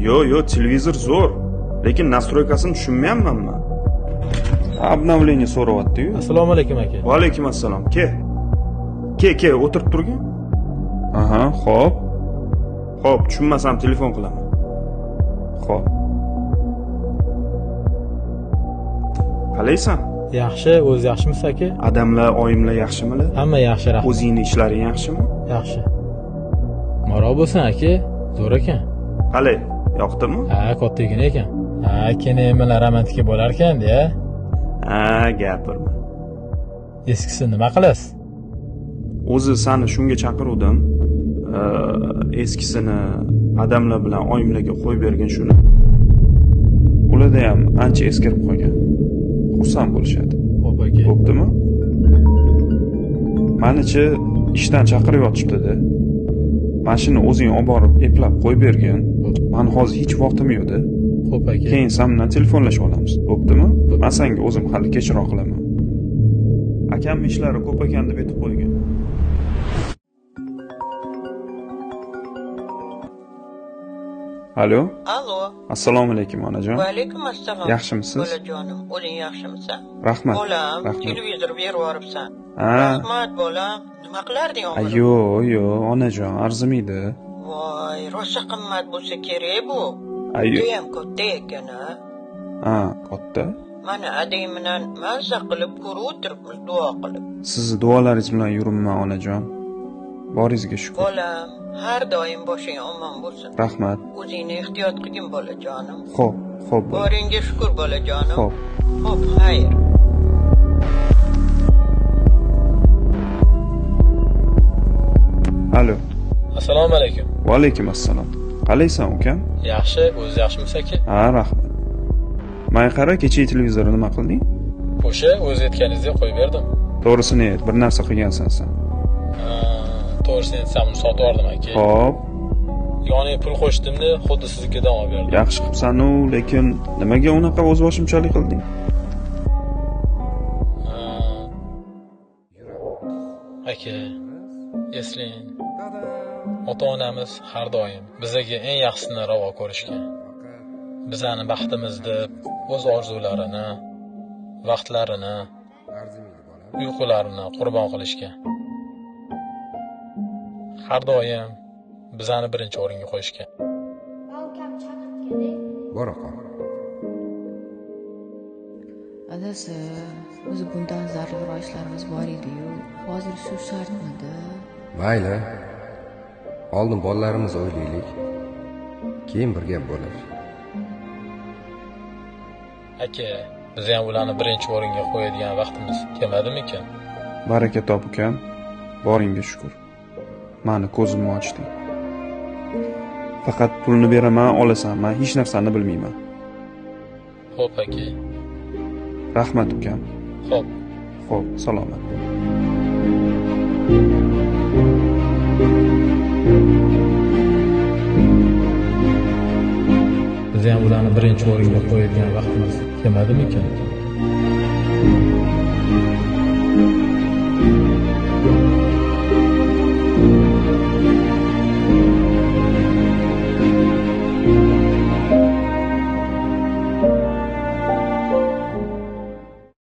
Yo, televizor zo'r. Lekin nastroykasini tushunmayapmanmi? Обновление so'rayapti-yu. Assalomu alaykum aka. Va alaykum assalom. Ke, o'tirib turgin. Aha, xo'p. Xo'p, tushunmasam telefon qilaman. Xo'p. Qalaysan? Yaxshi, o'zi yaxshimisiz aka? Adamlar, oyimlar yaxshimilar? Hamma yaxshi, rahmat. O'zingning ishlaring yaxshimi? Yaxshi. Maro bo'lsin aka, zo'r ekan. Qalay, yoqdimi? Ha, kattagina ekan. Ha, keyin romantika bo'lar ekan-da. Ha, gapirma. Eskisi nima qilasiz? O'zi seni shunga chaqiruvdim. Eskisini adamlar bilan oyimlarga qo'yib bergan shuni. Ularda ham ancha eskirib qolgan. Xursand bo'lishadi. Xo'p aka. Bo'ptimi? Mani-chi ishdan chaqirib yotibdi-da. Mashina o'zing olib borib eplab qo'yib bergan. Men hozir hech vaqtim yo'q-da. Xo'p aka. Keyin sen bilan telefonlashib olamiz. Bo'ptimi? Men senga o'zim hali kechroq qilaman. Akamning ishlari ko'p ekan deb aytib qo'ygan. Alo. Assalomu alaykum onajon. Va alaykum assalom. Yaxshimisiz? Bolajonim, o'zing yaxshimisan? Rahmat. Bolam, Rahmat. televizor berib yuboribsan. Ha. Rahmat bolam. Nima qilarding o'g'lim? Yo'q, onajon, arzimaydi. Voy, rosa qimmat bo'lsa kerak bu. Ayyo. Judayam katta ekan-a. Ha, katta. Mana adang bilan mazza qilib ko'rib o'tiribmiz, duo qilib. Sizni duolaringiz bilan yuribman onajon. Boringizga shukur. Bolam, har doim boshing omon bo'lsin. Rahmat. O'zingni ehtiyot qilgin bolajonim. Xo'p. Boringga shukur bolajonim. Xo'p. Xo'p, xayr. Alo. Assalomu alaykum. Va alaykum assalom. Qalaysan, ukam? Yaxshi, o'zi yaxshimisiz aka? Ha, rahmat. Mana qara, kecha televizorni nima qilding? O'sha o'zi aytganingizdek qo'yib berdim. To'g'risini ayt, bir narsa qilgansan sen. To'g'risini aytsam, uni sotib yubordim aka. Xo'p, Yoniga pul qo'shdimda, xuddi siznikidan olib berdim. yaxshi qilibsan-u, lekin nimaga unaqa o'zboshimchalik qilding? Aka, eslang. Ota-onamiz har doim bizga eng yaxshisini ravo ko'rishgan. Bizani baxtimiz deb o'z orzularini, vaqtlarini, uyqularini qurbon qilishgan. Har doim bizani birinchi o'ringa qo'yishgan. Ukam chaqirtganda Bora qol. Adasi, o'zi bundan zarurroq ishlarimiz bor edi-yu, hozir shu shartmidi? Mayli. Oldin bolalarimiz o'ylaylik. Keyin bir gap bo'lar. Aka, biz ham ularni birinchi o'ringa qo'yadigan vaqtimiz kelmadimikan? Baraka top, ukam. Boringga shukur. Mani ko'zimni ochding. Faqat pulni beraman, olasan. Men hech narsani bilmayman. Xo'p aka. Rahmat, ukam. Xo'p. Xo'p, salomat. Biz ham ularni birinchi o'ringa qo'yadigan vaqtimiz kelmadimikan?